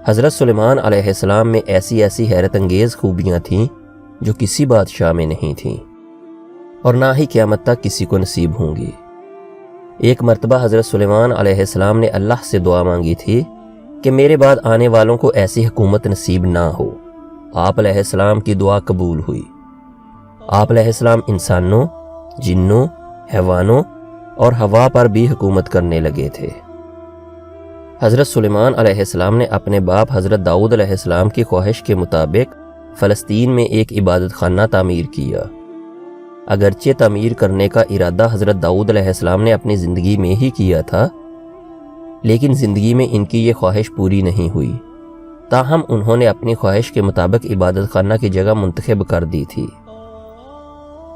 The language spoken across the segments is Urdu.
حضرت سلیمان علیہ السلام میں ایسی ایسی حیرت انگیز خوبیاں تھیں جو کسی بادشاہ میں نہیں تھیں اور نہ ہی قیامت تک کسی کو نصیب ہوں گی۔ ایک مرتبہ حضرت سلیمان علیہ السلام نے اللہ سے دعا مانگی تھی کہ میرے بعد آنے والوں کو ایسی حکومت نصیب نہ ہو۔ آپ علیہ السلام کی دعا قبول ہوئی۔ آپ علیہ السلام انسانوں، جنوں، حیوانوں اور ہوا پر بھی حکومت کرنے لگے تھے۔ حضرت سلیمان علیہ السلام نے اپنے باپ حضرت داؤد علیہ السلام کی خواہش کے مطابق فلسطین میں ایک عبادت خانہ تعمیر کیا۔ اگرچہ تعمیر کرنے کا ارادہ حضرت داؤد علیہ السلام نے اپنی زندگی میں ہی کیا تھا، لیکن زندگی میں ان کی یہ خواہش پوری نہیں ہوئی، تاہم انہوں نے اپنی خواہش کے مطابق عبادت خانہ کی جگہ منتخب کر دی تھی۔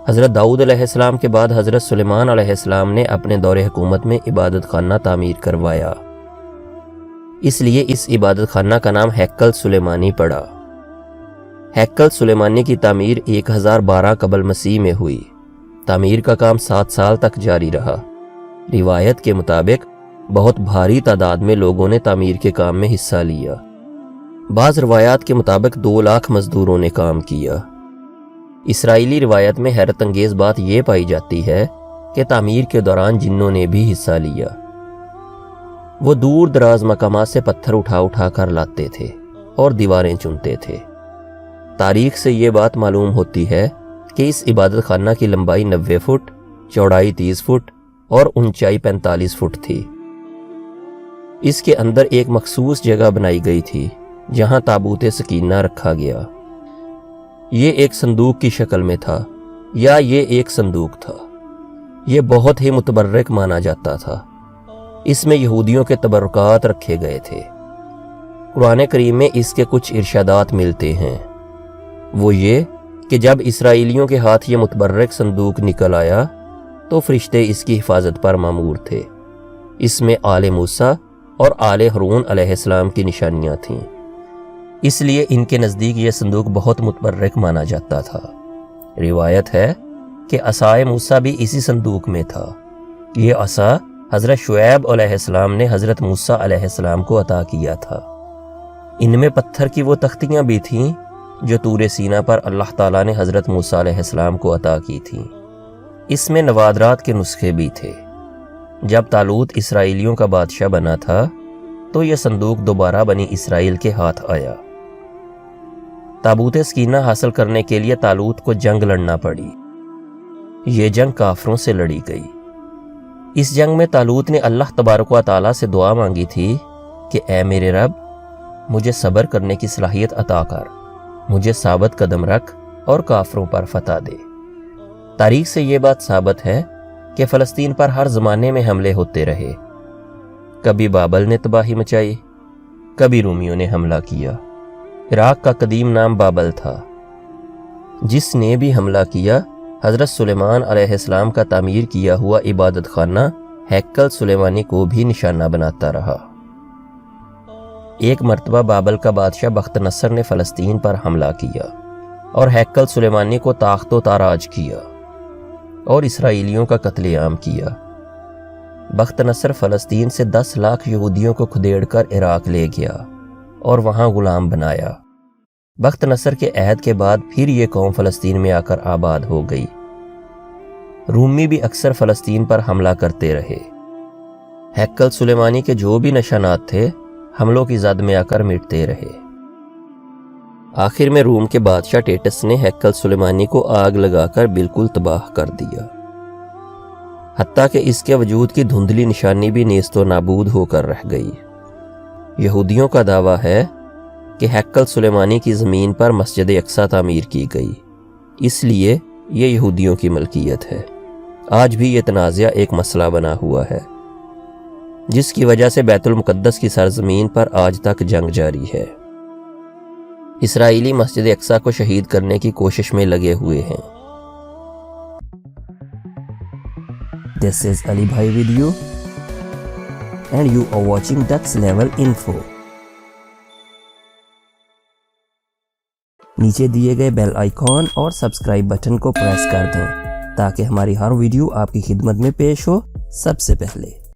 حضرت داؤد علیہ السلام کے بعد حضرت سلیمان علیہ السلام نے اپنے دور حکومت میں عبادت خانہ تعمیر کروایا، اس لیے اس عبادت خانہ کا نام ہیکل سلیمانی پڑا۔ ہیکل سلیمانی کی تعمیر 1012 قبل مسیح میں ہوئی۔ تعمیر کا کام 7 سال تک جاری رہا۔ روایت کے مطابق بہت بھاری تعداد میں لوگوں نے تعمیر کے کام میں حصہ لیا۔ بعض روایات کے مطابق 2 لاکھ مزدوروں نے کام کیا۔ اسرائیلی روایت میں حیرت انگیز بات یہ پائی جاتی ہے کہ تعمیر کے دوران جنوں نے بھی حصہ لیا۔ وہ دور دراز مقامات سے پتھر اٹھا اٹھا کر لاتے تھے اور دیواریں چنتے تھے۔ تاریخ سے یہ بات معلوم ہوتی ہے کہ اس عبادت خانہ کی لمبائی 90 فٹ، چوڑائی 30 فٹ اور اونچائی 45 فٹ تھی۔ اس کے اندر ایک مخصوص جگہ بنائی گئی تھی جہاں تابوت سکینہ رکھا گیا۔ یہ ایک صندوق کی شکل میں تھا یا یہ ایک صندوق تھا۔ یہ بہت ہی متبرک مانا جاتا تھا۔ اس میں یہودیوں کے تبرکات رکھے گئے تھے۔ قرآن کریم میں اس کے کچھ ارشادات ملتے ہیں۔ وہ یہ کہ جب اسرائیلیوں کے ہاتھ یہ متبرک صندوق نکل آیا تو فرشتے اس کی حفاظت پر مامور تھے۔ اس میں آل موسیٰ اور آل ہارون علیہ السلام کی نشانیاں تھیں، اس لیے ان کے نزدیک یہ صندوق بہت متبرک مانا جاتا تھا۔ روایت ہے کہ عصائے موسیٰ بھی اسی صندوق میں تھا۔ یہ عصا حضرت شعیب علیہ السلام نے حضرت موسیٰ علیہ السلام کو عطا کیا تھا۔ ان میں پتھر کی وہ تختیاں بھی تھیں جو طور سینا پر اللہ تعالیٰ نے حضرت موسیٰ علیہ السلام کو عطا کی تھیں۔ اس میں نوادرات کے نسخے بھی تھے۔ جب طالوت اسرائیلیوں کا بادشاہ بنا تھا تو یہ صندوق دوبارہ بنی اسرائیل کے ہاتھ آیا۔ تابوت سکینہ حاصل کرنے کے لیے طالوت کو جنگ لڑنا پڑی۔ یہ جنگ کافروں سے لڑی گئی۔ اس جنگ میں طالوت نے اللہ تبارک و تعالیٰ سے دعا مانگی تھی کہ اے میرے رب، مجھے صبر کرنے کی صلاحیت عطا کر، مجھے ثابت قدم رکھ اور کافروں پر فتح دے۔ تاریخ سے یہ بات ثابت ہے کہ فلسطین پر ہر زمانے میں حملے ہوتے رہے۔ کبھی بابل نے تباہی مچائی، کبھی رومیوں نے حملہ کیا۔ عراق کا قدیم نام بابل تھا۔ جس نے بھی حملہ کیا حضرت سلیمان علیہ السلام کا تعمیر کیا ہوا عبادت خانہ ہیکل سلیمانی کو بھی نشانہ بناتا رہا۔ ایک مرتبہ بابل کا بادشاہ بخت نصر نے فلسطین پر حملہ کیا اور ہیکل سلیمانی کو تاخت و تاراج کیا اور اسرائیلیوں کا قتل عام کیا۔ بخت نصر فلسطین سے 10 لاکھ یہودیوں کو کھدیڑ کر عراق لے گیا اور وہاں غلام بنایا۔ بخت نصر کے عہد کے بعد پھر یہ قوم فلسطین میں آ کر آباد ہو گئی۔ رومی بھی اکثر فلسطین پر حملہ کرتے رہے۔ ہیکل سلیمانی کے جو بھی نشانات تھے حملوں کی زد میں آ کر مٹتے رہے۔ آخر میں روم کے بادشاہ ٹیٹس نے ہیکل سلیمانی کو آگ لگا کر بالکل تباہ کر دیا، حتیٰ کہ اس کے وجود کی دھندلی نشانی بھی نیست و نابود ہو کر رہ گئی۔ یہودیوں کا دعویٰ ہے کہ ہیکل سلیمانی کی زمین پر مسجد اقصی تعمیر کی گئی، اس لیے یہ یہودیوں کی ملکیت ہے۔ آج بھی یہ تنازع ایک مسئلہ بنا ہوا ہے، جس کی وجہ سے بیت المقدس کی سرزمین پر آج تک جنگ جاری ہے۔ اسرائیلی مسجد اقصی کو شہید کرنے کی کوشش میں لگے ہوئے ہیں۔ This is Ali Bhai with you and you are watching Dutch Level Info۔ نیچے دیے گئے بیل آئیکن اور سبسکرائب بٹن کو پریس کر دیں تاکہ ہماری ہر ویڈیو آپ کی خدمت میں پیش ہو سب سے پہلے۔